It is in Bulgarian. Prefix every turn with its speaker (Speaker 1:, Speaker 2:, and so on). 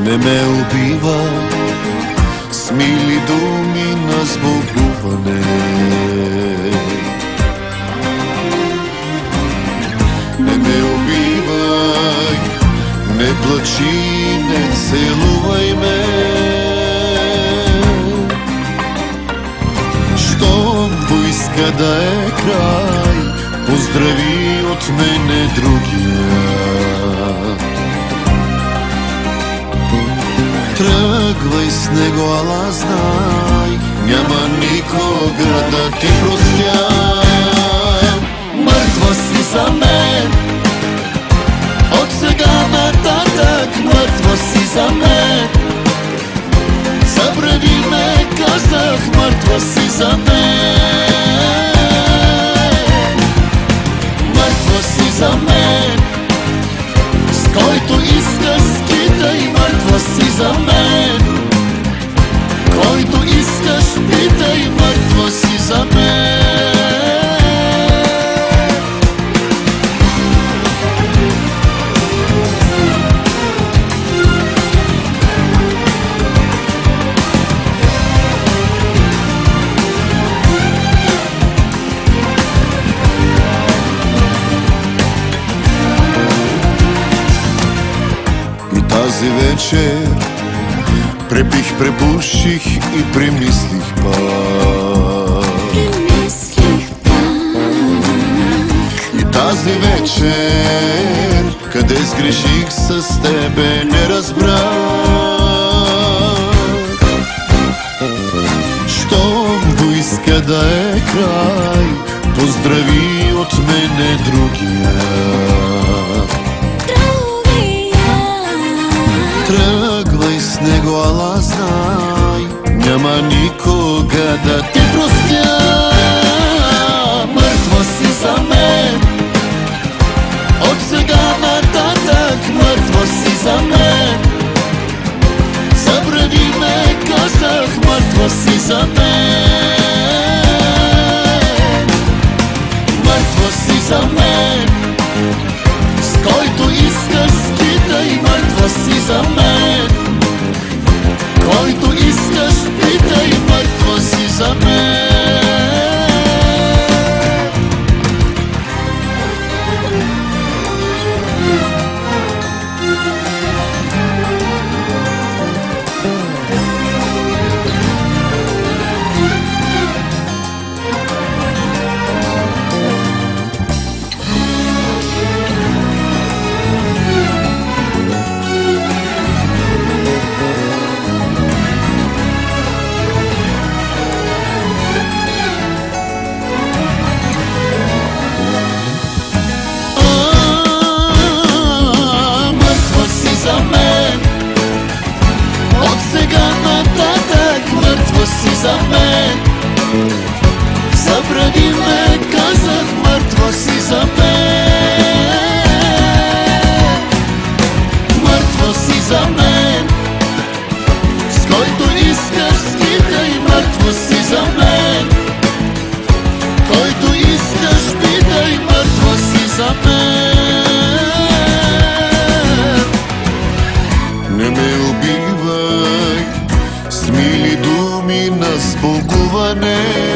Speaker 1: Не ме убива с мили думи на сбогуване. Не ме убивай, не плачи, не целувай ме. Щом поиска да е край, поздрави от мене другия. Тръгвай с него, ала знай, няма никога да ти простя. Мъртва си за мен, от сега нататък мъртва си за мен. Забрави ме, казах, мъртва си за мен. Мъртва си за мен, с който иска скитай, мъртва си за мен. Който искаш питай, мъртва си за мен. Тази вечер препих, препуших и премислих пак. И тази вечер, къде сгреших с тебе, не разбрах. Щом поиска да е край, поздрави от мене другия. Тръгвай с него, ала знай, няма никога да ти простя. Мъртва си за мен, от сега нататък мъртва си за мен. Забрави ме, казах, мъртва си за мен. Мъртва си за мен, с който искаш скитай, мъртва си за мен. Който искаш питай, мъртва си за мен. Си за мен, забрави ме, казах, мъртва си за мен. Мъртва си за мен, с който искаш скитай, мъртва си за мен. Който искаш питай, мъртва си за мен. Не ме убивай с мили думи на сбогуване.